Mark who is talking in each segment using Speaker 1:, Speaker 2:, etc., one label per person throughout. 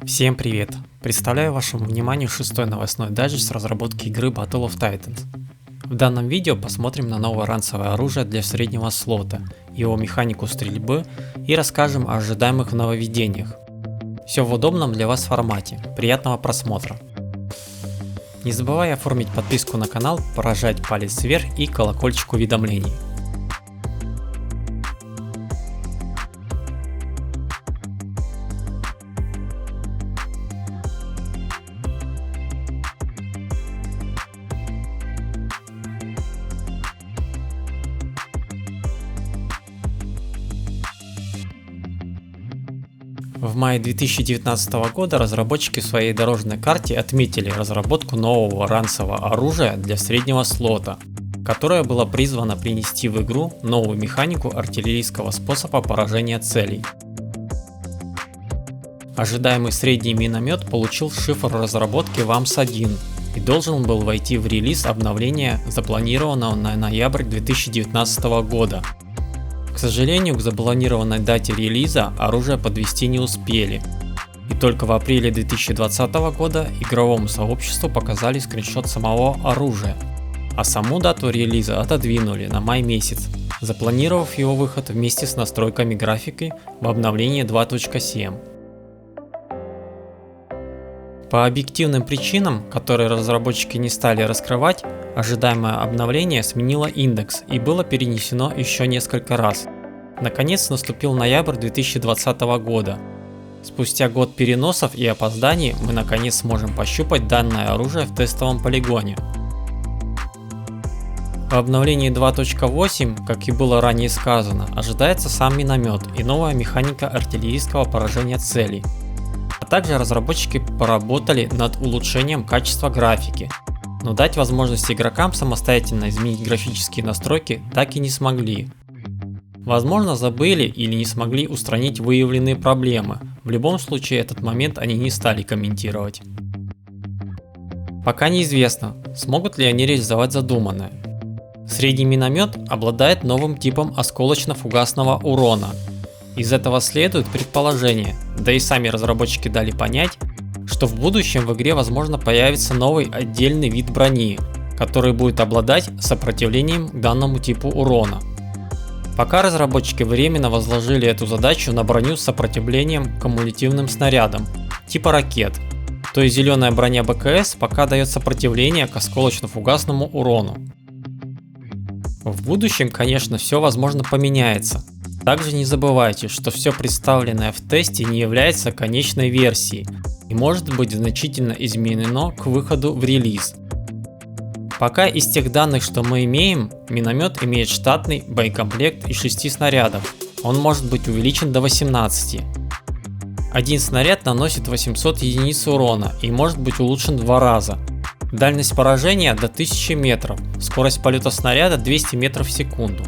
Speaker 1: Всем привет! Представляю вашему вниманию 6-й новостной дайджест разработки игры Battle of Titans. В данном видео посмотрим на новое ранцевое оружие для среднего слота, его механику стрельбы и расскажем о ожидаемых нововведениях. Все в удобном для вас формате. Приятного просмотра! Не забывай оформить подписку на канал, прожать палец вверх и колокольчик уведомлений. В мае 2019 года разработчики в своей дорожной карте отметили разработку нового ранцевого оружия для среднего слота, которое было призвано принести в игру новую механику артиллерийского способа поражения целей. Ожидаемый средний миномет получил шифр разработки WAMS-1 и должен был войти в релиз обновления, запланированного на ноябрь 2019 года. К сожалению, к запланированной дате релиза оружие подвести не успели, и только в апреле 2020 года игровому сообществу показали скриншот самого оружия, а саму дату релиза отодвинули на май месяц, запланировав его выход вместе с настройками графики в обновлении 2.7. По объективным причинам, которые разработчики не стали раскрывать, ожидаемое обновление сменило индекс и было перенесено еще несколько раз. Наконец наступил ноябрь 2020 года. Спустя год переносов и опозданий мы наконец сможем пощупать данное оружие в тестовом полигоне. В обновлении 2.8, как и было ранее сказано, ожидается сам миномет и новая механика артиллерийского поражения целей. А также разработчики поработали над улучшением качества графики, но дать возможность игрокам самостоятельно изменить графические настройки так и не смогли. Возможно, забыли или не смогли устранить выявленные проблемы, в любом случае этот момент они не стали комментировать. Пока неизвестно, смогут ли они реализовать задуманное. Средний миномет обладает новым типом осколочно-фугасного урона. Из этого следует предположение, да и сами разработчики дали понять, что в будущем в игре возможно появится новый отдельный вид брони, который будет обладать сопротивлением к данному типу урона. Пока разработчики временно возложили эту задачу на броню с сопротивлением к кумулятивным снарядам, типа ракет, то есть зеленая броня БКС пока дает сопротивление к осколочно-фугасному урону. В будущем, конечно, все возможно поменяется. Также не забывайте, что все представленное в тесте не является конечной версией и может быть значительно изменено к выходу в релиз. Пока из тех данных, что мы имеем, миномет имеет штатный боекомплект из 6 снарядов, он может быть увеличен до 18. Один снаряд наносит 800 единиц урона и может быть улучшен 2 раза. Дальность поражения до 1000 метров, скорость полета снаряда 200 метров в секунду.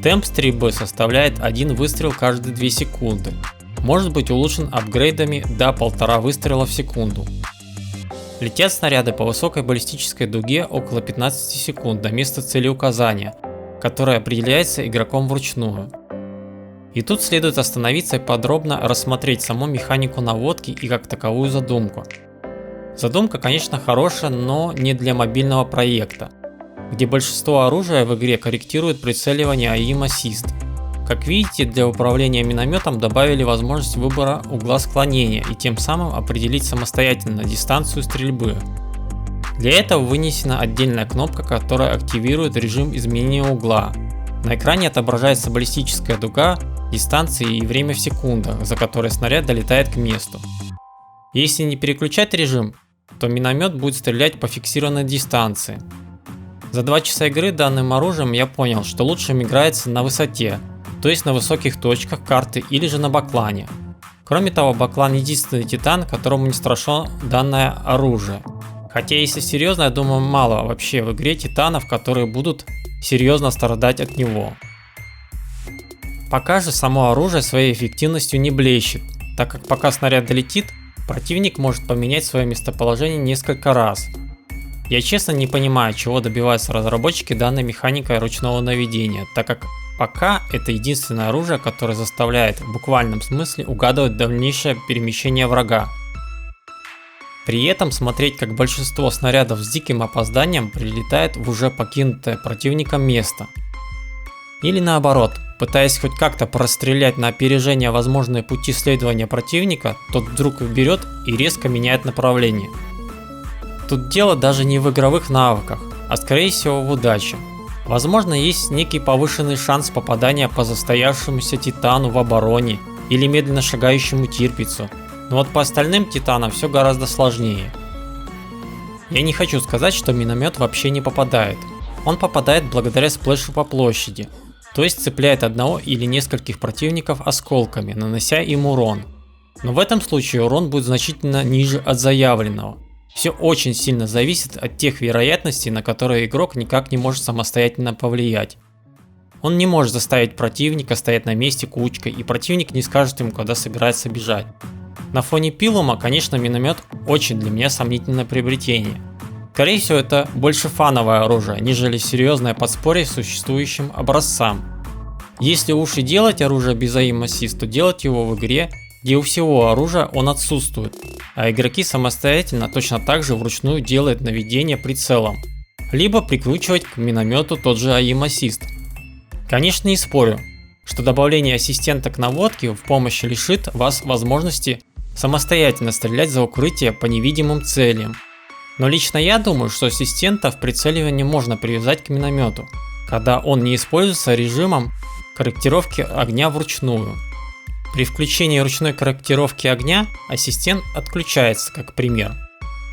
Speaker 1: Темп стрельбы составляет 1 выстрел каждые 2 секунды. Может быть улучшен апгрейдами до 1,5 выстрела в секунду. Летят снаряды по высокой баллистической дуге около 15 секунд до места целеуказания, которое определяется игроком вручную. И тут следует остановиться и подробно рассмотреть саму механику наводки и как таковую задумку. Задумка, конечно, хорошая, но не для мобильного проекта, где большинство оружия в игре корректирует прицеливание Aim Assist. Как видите, для управления минометом добавили возможность выбора угла склонения и тем самым определить самостоятельно дистанцию стрельбы. Для этого вынесена отдельная кнопка, которая активирует режим изменения угла. На экране отображается баллистическая дуга, дистанция и время в секундах, за которые снаряд долетает к месту. Если не переключать режим, то миномет будет стрелять по фиксированной дистанции. За 2 часа игры данным оружием я понял, что лучше им играется на высоте, то есть на высоких точках карты или же на баклане. Кроме того, баклан единственный титан, которому не страшно данное оружие. Хотя если серьезно, я думаю, мало вообще в игре титанов, которые будут серьезно страдать от него. Пока же само оружие своей эффективностью не блещет, так как пока снаряд долетит, противник может поменять свое местоположение несколько раз. Я честно не понимаю, чего добиваются разработчики данной механикой ручного наведения, так как пока это единственное оружие, которое заставляет в буквальном смысле угадывать дальнейшее перемещение врага. При этом смотреть, как большинство снарядов с диким опозданием прилетает в уже покинутое противником место. Или наоборот, пытаясь хоть как-то прострелять на опережение возможные пути следования противника, тот вдруг берет и резко меняет направление. Тут дело даже не в игровых навыках, а скорее всего в удаче. Возможно, есть некий повышенный шанс попадания по застоявшемуся титану в обороне или медленно шагающему тирпицу, но вот по остальным титанам все гораздо сложнее. Я не хочу сказать, что миномет вообще не попадает. Он попадает благодаря сплэшу по площади, то есть цепляет одного или нескольких противников осколками, нанося им урон. Но в этом случае урон будет значительно ниже от заявленного. Все очень сильно зависит от тех вероятностей, на которые игрок никак не может самостоятельно повлиять. Он не может заставить противника стоять на месте кучкой, и противник не скажет ему, когда собирается бежать. На фоне пилума, конечно, миномет очень для меня сомнительное приобретение. Скорее всего, это больше фановое оружие, нежели серьезное подспорье существующим образцам. Если уж и делать оружие без aim assist, то делать его в игре, где у всего оружия он отсутствует, а игроки самостоятельно точно так же вручную делают наведение прицелом, либо прикручивать к миномету тот же aim assist. Конечно, не спорю, что добавление ассистента к наводке в помощь лишит вас возможности самостоятельно стрелять за укрытие по невидимым целям. Но лично я думаю, что ассистента в прицеливании можно привязать к миномету, когда он не используется режимом корректировки огня вручную. При включении ручной корректировки огня ассистент отключается, как пример.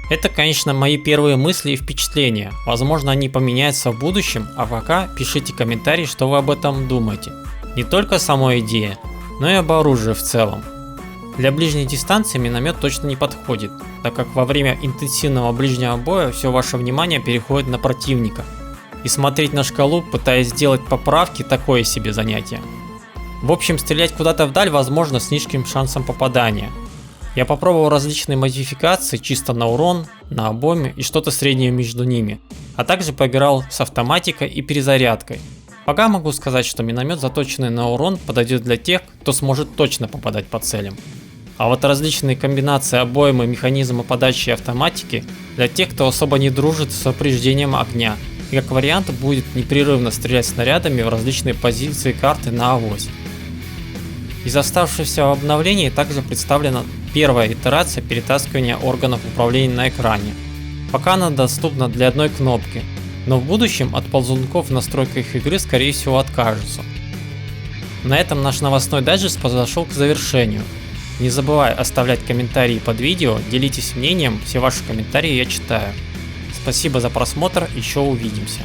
Speaker 1: Это, конечно, мои первые мысли и впечатления, возможно, они поменяются в будущем, а пока пишите комментарии, что вы об этом думаете. Не только о самой идее, но и об оружии в целом. Для ближней дистанции миномет точно не подходит, так как во время интенсивного ближнего боя все ваше внимание переходит на противника. И смотреть на шкалу, пытаясь сделать поправки, такое себе занятие. В общем, стрелять куда-то вдаль возможно с низким шансом попадания. Я попробовал различные модификации чисто на урон, на обойме и что-то среднее между ними, а также поиграл с автоматикой и перезарядкой. Пока могу сказать, что миномет, заточенный на урон, подойдет для тех, кто сможет точно попадать по целям. А вот различные комбинации обоймы, механизма подачи и автоматики для тех, кто особо не дружит с упреждением огня и как вариант будет непрерывно стрелять снарядами в различные позиции карты на авось. Из оставшихся обновлений также представлена первая итерация перетаскивания органов управления на экране. Пока она доступна для одной кнопки, но в будущем от ползунков в настройках игры скорее всего откажутся. На этом наш новостной дайджест подошел к завершению. Не забывай оставлять комментарии под видео, делитесь мнением, все ваши комментарии я читаю. Спасибо за просмотр, еще увидимся.